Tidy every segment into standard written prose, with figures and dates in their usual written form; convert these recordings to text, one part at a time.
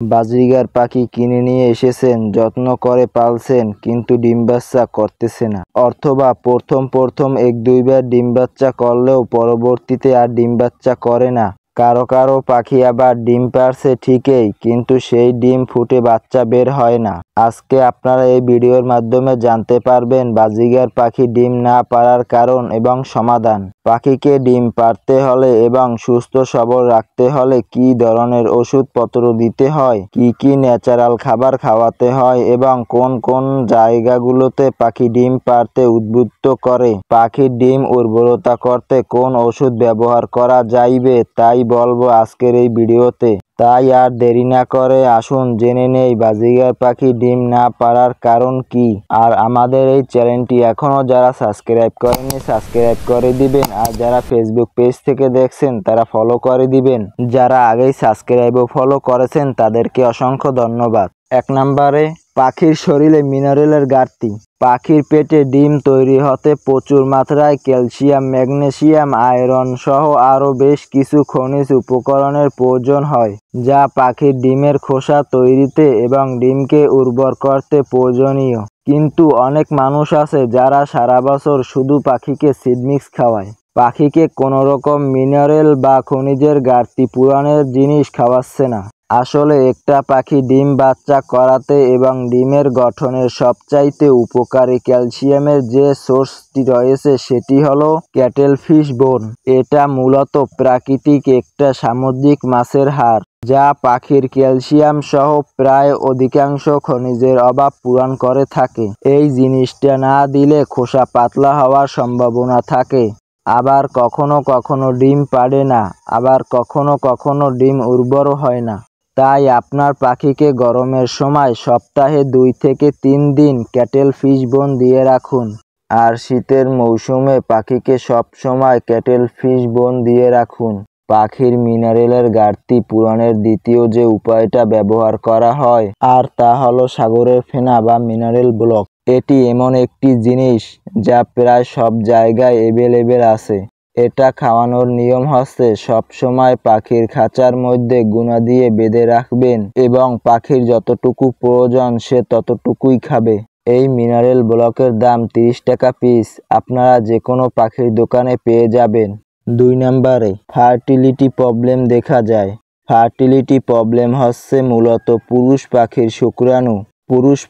Budgerigar পাখি কিনে নিয়ে এসেছেন, যত্ন করে পালছেন, কিন্তু ডিম বাচ্চা করতেছে না, অথবা প্রথম 1-2 বার ডিম বাচ্চা করলেও পরবর্তীতে আর ডিম বাচ্চা করে না। কারো কারো পাখি আবার ডিম পাড়ছে ঠিকই, কিন্তু সেই ডিম ফুটে বাচ্চা বের হয় না। আজকে আপনারা এই ভিডিওর মাধ্যমে জানতে পারবেন বাজরিগার পাখি ডিম না পাড়ার কারণ এবং সমাধান। পাখিকে ডিম পাড়তে হলে এবং সুস্থ সবল রাখতে হলে কি ধরনের ওষুধপত্র দিতে হয়, কি ন্যাচারাল খাবার খাওয়াতে হয় এবং কোন কোন জায়গাগুলোতে পাখি ডিম পাড়তে উদ্বুদ্ধ করে, পাখির ডিম উর্বরতা করতে কোন ওষুধ ব্যবহার করা যাইবে তাই বলবো আজকের এই ভিডিওতে। তাই আর দেরি না করে আসুন জেনে নেই বাজরিগার পাখি ডিম না পাড়ার কারণ কি। আর আমাদের এই চ্যানেলটি এখনও যারা সাবস্ক্রাইব করেননি সাবস্ক্রাইব করে দিবেন, আর যারা ফেসবুক পেজ থেকে দেখছেন তারা ফলো করে দিবেন। যারা আগেই সাবস্ক্রাইব ও ফলো করেছেন তাদেরকে অসংখ্য ধন্যবাদ। 1 নম্বরে পাখির শরীরে মিনারেলের ঘাটতি। পাখির পেটে ডিম তৈরি হতে প্রচুর মাত্রায় ক্যালসিয়াম, ম্যাগনেসিয়াম, আয়রন সহ আরও বেশ কিছু খনিজ উপকরণের প্রয়োজন হয়, যা পাখির ডিমের খোসা তৈরিতে এবং ডিমকে উর্বর করতে প্রয়োজনীয়। কিন্তু অনেক মানুষ আছে যারা সারা বছর শুধু পাখিকে সিড মিক্স খাওয়ায়, পাখিকে কোনো রকম মিনারেল বা খনিজের ঘাটতি পূরণের জিনিস খাওয়াচ্ছে না। আসলে একটা পাখি ডিম বাচ্চা করাতে এবং ডিমের গঠনের সবচাইতে উপকারী ক্যালসিয়ামের যে সোর্সটি রয়েছে সেটি হলো ক্যাটেলফিশ বোন। এটা মূলত প্রাকৃতিক একটা সামুদ্রিক মাছের হাড়, যা পাখির ক্যালসিয়াম সহ প্রায় অধিকাংশ খনিজের অভাব পূরণ করে থাকে। এই জিনিসটা না দিলে খোসা পাতলা হওয়ার সম্ভাবনা থাকে, আবার কখনো কখনো ডিম পাড়ে না, আবার কখনো কখনো ডিম উর্বরও হয় না। তাই আপনার পাখিকে গরমের সময় সপ্তাহে 2 থেকে 3 দিন ক্যাটেলফিশ বোন দিয়ে রাখুন। আর শীতের মৌসুমে পাখিকে সব সময় ক্যাটেলফিশ বোন দিয়ে রাখুন। পাখির মিনারেলের ঘাটতি পূরণের দ্বিতীয় যে উপায়টা ব্যবহার করা হয় আর তা হলো সাগরের ফেনা বা মিনারেল ব্লক। এটি এমন একটি জিনিস যা প্রায় সব জায়গায় অ্যাভেলেবেল আছে। এটা খাওয়ানোর নিয়ম হচ্ছে সবসময় পাখির খাঁচার মধ্যে গুনা দিয়ে বেঁধে রাখবেন এবং পাখির যতটুকু প্রয়োজন সে ততটুকুই খাবে। এই মিনারেল ব্লকের দাম 30 টাকা পিস, আপনারা যে কোনো পাখির দোকানে পেয়ে যাবেন। 2 নম্বরে ফার্টিলিটি প্রবলেম দেখা যায়। ফার্টিলিটি প্রবলেম হচ্ছে মূলত পুরুষ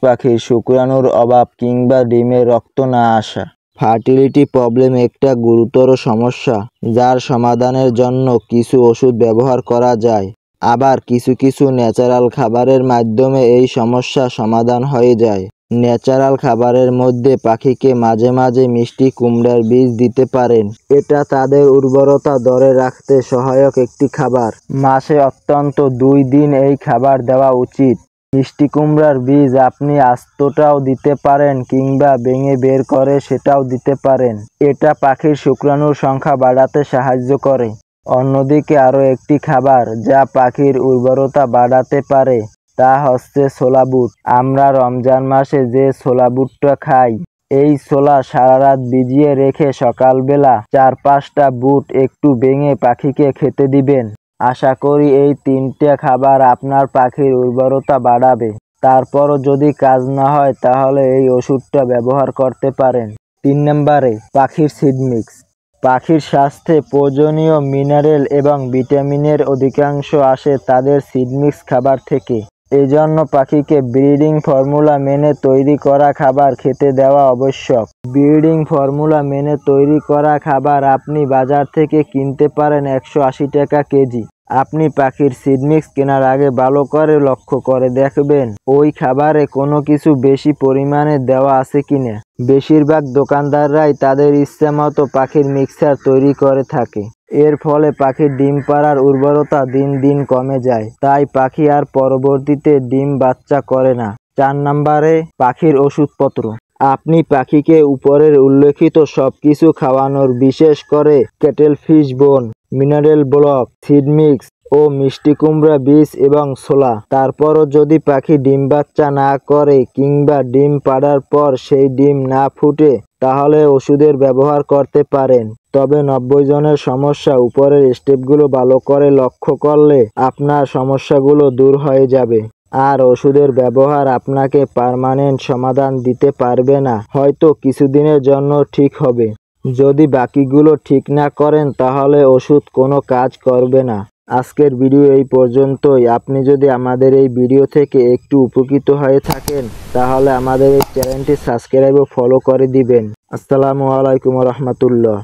পাখির শুক্রাণুর অভাব কিংবা ডিমে রক্ত না আসা। ফার্টিলিটি প্রবলেম একটা গুরুতর সমস্যা, যার সমাধানের জন্য কিছু ওষুধ ব্যবহার করা যায়, আবার কিছু ন্যাচারাল খাবারের মাধ্যমে এই সমস্যা সমাধান হয়ে যায়। ন্যাচারাল খাবারের মধ্যে পাখিকে মাঝে মাঝে মিষ্টি কুমড়ার বীজ দিতে পারেন। এটা তাদের উর্বরতা ধরে রাখতে সহায়ক একটি খাবার। মাসে অন্তত 2 দিন এই খাবার দেওয়া উচিত। মিষ্টি কুমড়ার বীজ আপনি আস্তটাও দিতে পারেন কিংবা ভেঙে বের করে সেটাও দিতে পারেন। এটা পাখির শুক্রাণুর সংখ্যা বাড়াতে সাহায্য করে। অন্যদিকে আরও একটি খাবার যা পাখির উর্বরতা বাড়াতে পারে তা হচ্ছে ছোলা বুট। আমরা রমজান মাসে যে ছোলা বুটটা খাই, এই ছোলা সারা রাত ভিজিয়ে রেখে সকালবেলা 4-5টা বুট একটু ভেঙে পাখিকে খেতে দিবেন। আশা করি এই 3টে খাবার আপনার পাখির উর্বরতা বাড়াবে। তারপরও যদি কাজ না হয় তাহলে এই ওষুধটা ব্যবহার করতে পারেন। 3 নম্বরে পাখির সিড মিক্স। পাখির স্বাস্থ্যে প্রয়োজনীয় মিনারেল এবং ভিটামিনের অধিকাংশ আসে তাদের সিড মিক্স খাবার থেকে। এজন্য পাখিকে ব্রিডিং ফর্মুলা মেনে তৈরি করা খাবার খেতে দেওয়া আবশ্যক। ব্রিডিং ফর্মুলা মেনে তৈরি করা খাবার আপনি বাজার থেকে কিনতে পারেন 180 টাকা কেজি। আপনি পাখির সিড মিক্স কেনার আগে ভালো করে লক্ষ্য করে দেখবেন ওই খাবারে কোনো কিছু বেশি পরিমাণে দেওয়া আছে কিনা। বেশিরভাগ দোকানদাররাই তাদের ইচ্ছা মতো পাখির মিক্সার তৈরি করে থাকে। এর ফলে পাখির ডিম পাড়ার উর্বরতা দিন দিন কমে যায়, তাই পাখি আর পরবর্তীতে ডিম বাচ্চা করে না। 4 নম্বরে পাখির ওষুধপত্র। আপনি পাখিকে উপরের উল্লেখিত সবকিছু খাওয়ানোর, বিশেষ করে ক্যাটেলফিশ বোন, মিনারেল ব্লক, সিড মিক্স ও মিষ্টি কুমড়া বীজ এবং ছোলা। তারপরও যদি পাখি ডিম বাচ্চা না করে কিংবা ডিম পাড়ার পর সেই ডিম না ফুটে তাহলে ওষুধের ব্যবহার করতে পারেন। তবে 90 জনের সমস্যা উপরের স্টেপগুলো ভালো করে লক্ষ্য করলে আপনার সমস্যাগুলো দূর হয়ে যাবে। আর ওষুধের ব্যবহার আপনাকে পার্মানেন্ট সমাধান দিতে পারবে না, হয়তো কিছুদিনের জন্য ঠিক হবে। যদি বাকিগুলো ঠিক না করেন তাহলে ওষুধ কোনো কাজ করবে না। আজকের ভিডিও এই পর্যন্তই। আপনি যদি আমাদের এই ভিডিও থেকে একটু উপকৃত হয়ে থাকেন তাহলে আমাদের এই চ্যানেলটি সাবস্ক্রাইব ও ফলো করে দিবেন। আসসালামু আলাইকুম রহমতুল্লাহ।